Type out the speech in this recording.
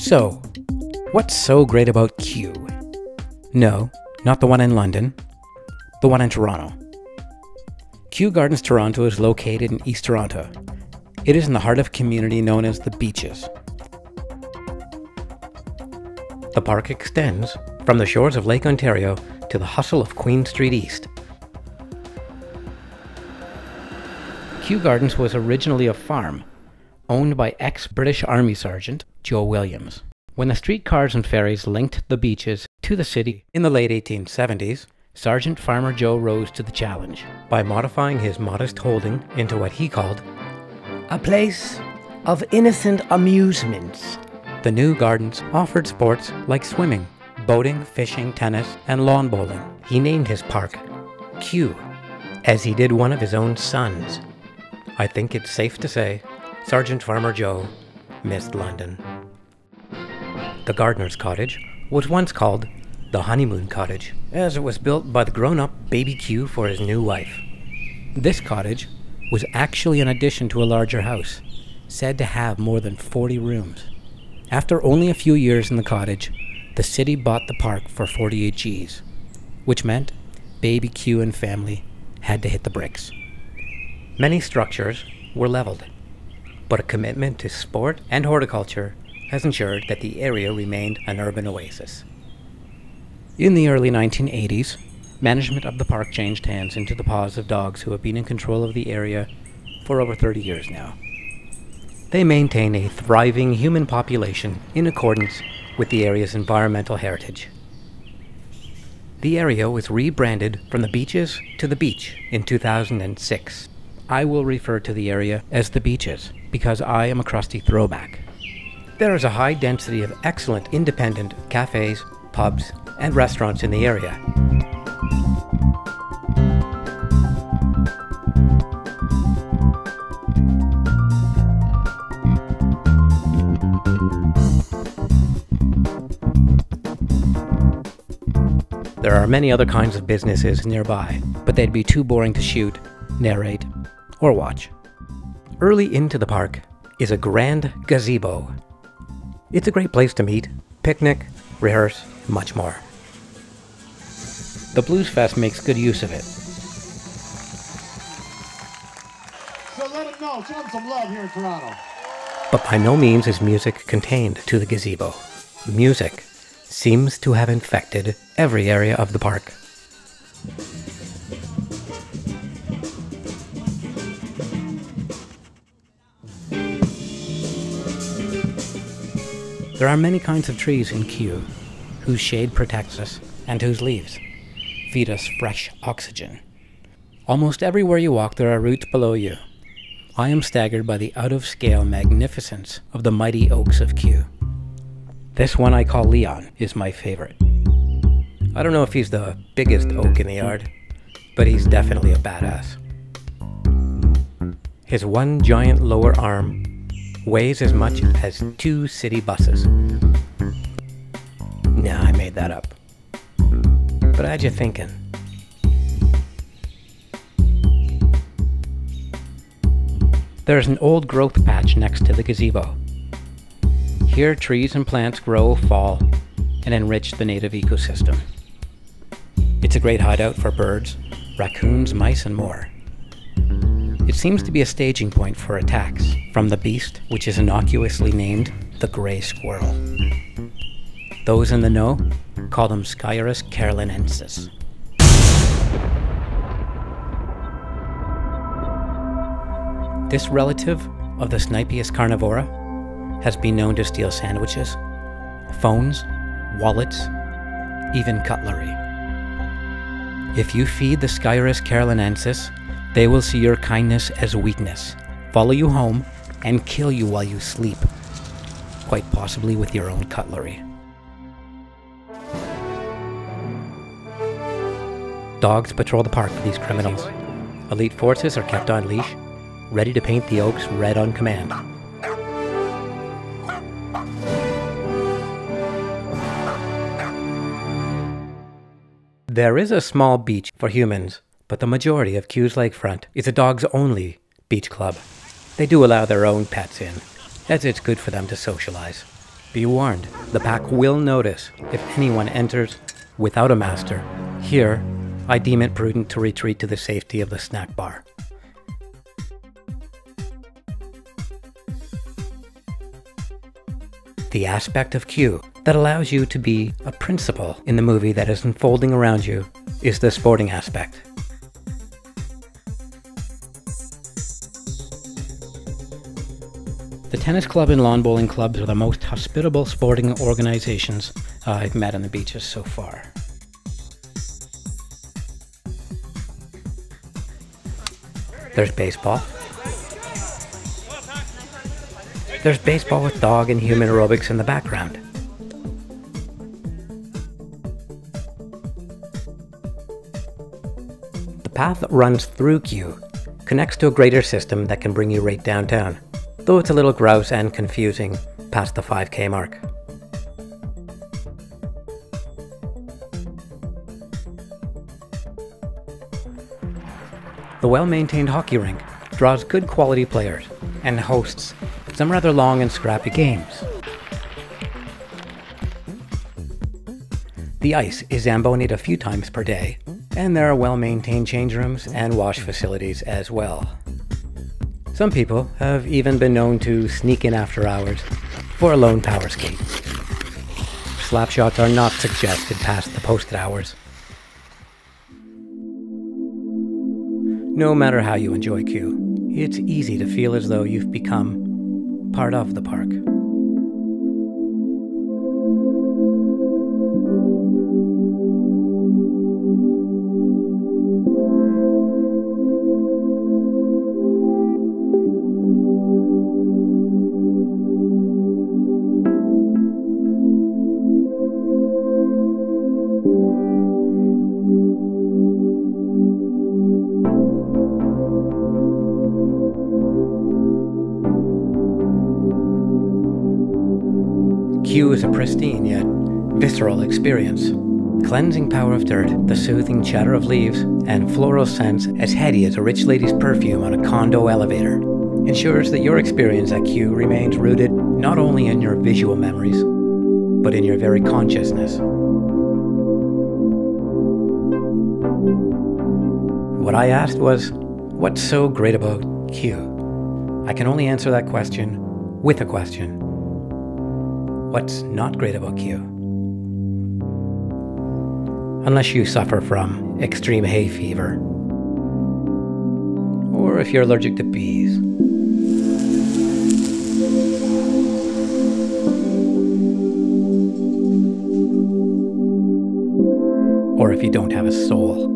So, what's so great about Kew? No, not the one in London, the one in Toronto. Kew Gardens Toronto is located in East Toronto. It is in the heart of a community known as the Beaches. The park extends from the shores of Lake Ontario to the hustle of Queen Street East. Kew Gardens was originally a farm owned by ex-British Army Sergeant Joe Williams. When the streetcars and ferries linked the beaches to the city in the late 1870s, Sergeant Farmer Joe rose to the challenge by modifying his modest holding into what he called a place of innocent amusements. The new gardens offered sports like swimming, boating, fishing, tennis, and lawn bowling. He named his park Kew, as he did one of his own sons. I think it's safe to say Sergeant Farmer Joe missed London. The gardener's cottage was once called the honeymoon cottage, as it was built by the grown-up baby Kew for his new wife. This cottage was actually an addition to a larger house, said to have more than 40 rooms. After only a few years in the cottage, the city bought the park for 48 Gs, which meant baby Kew and family had to hit the bricks. Many structures were leveled, but a commitment to sport and horticulture has ensured that the area remained an urban oasis. In the early 1980s, management of the park changed hands into the paws of dogs who have been in control of the area for over 30 years now. They maintain a thriving human population in accordance with the area's environmental heritage. The area was rebranded from the Beaches to the Beach in 2006. I will refer to the area as the Beaches because I am a crusty throwback. There is a high density of excellent independent cafes, pubs, and restaurants in the area. There are many other kinds of businesses nearby, but they'd be too boring to shoot, narrate, or watch. Early into the park is a grand gazebo. It's a great place to meet, picnic, rehearse, and much more. The Blues Fest makes good use of it. So let them know, show them some love here in Toronto. But by no means is music contained to the gazebo. Music seems to have infected every area of the park. There are many kinds of trees in Kew, whose shade protects us and whose leaves feed us fresh oxygen. Almost everywhere you walk, there are roots below you. I am staggered by the out-of-scale magnificence of the mighty oaks of Kew. This one I call Leon is my favorite. I don't know if he's the biggest oak in the yard, but he's definitely a badass. His one giant lower arm weighs as much as 2 city buses. Nah, I made that up. But I had you thinking. There's an old growth patch next to the gazebo. Here trees and plants grow, fall, and enrich the native ecosystem. It's a great hideout for birds, raccoons, mice, and more. It seems to be a staging point for attacks from the beast, which is innocuously named the gray squirrel. Those in the know call them Squirrels carolinensis. This relative of the Snipius carnivora has been known to steal sandwiches, phones, wallets, even cutlery. If you feed the Squirrels carolinensis, they will see your kindness as weakness, follow you home, and kill you while you sleep, quite possibly with your own cutlery. Dogs patrol the park for these criminals. Elite forces are kept on leash, ready to paint the oaks red on command. There is a small beach for humans, but the majority of Kew's lakefront is a dogs-only beach club. They do allow their own pets in, as it's good for them to socialize. Be warned, the pack will notice if anyone enters without a master. Here, I deem it prudent to retreat to the safety of the snack bar. The aspect of Kew that allows you to be a principal in the movie that is unfolding around you is the sporting aspect. The tennis club and lawn bowling clubs are the most hospitable sporting organizations I've met on the beaches so far. There's baseball. There's baseball with dog and human aerobics in the background. The path that runs through Kew connects to a greater system that can bring you right downtown, though it's a little grouse and confusing past the 5K mark. The well-maintained hockey rink draws good quality players and hosts some rather long and scrappy games. The ice is zambonied a few times per day, and there are well-maintained change rooms and wash facilities as well. Some people have even been known to sneak in after hours for a lone power skate. Slap shots are not suggested past the posted hours. No matter how you enjoy Kew, it's easy to feel as though you've become part of the park. Kew is a pristine yet visceral experience. Cleansing power of dirt, the soothing chatter of leaves, and floral scents as heady as a rich lady's perfume on a condo elevator ensures that your experience at Kew remains rooted not only in your visual memories, but in your very consciousness. What I asked was, what's so great about Kew? I can only answer that question with a question. What's not great about Kew? Unless you suffer from extreme hay fever, or if you're allergic to bees. Or if you don't have a soul.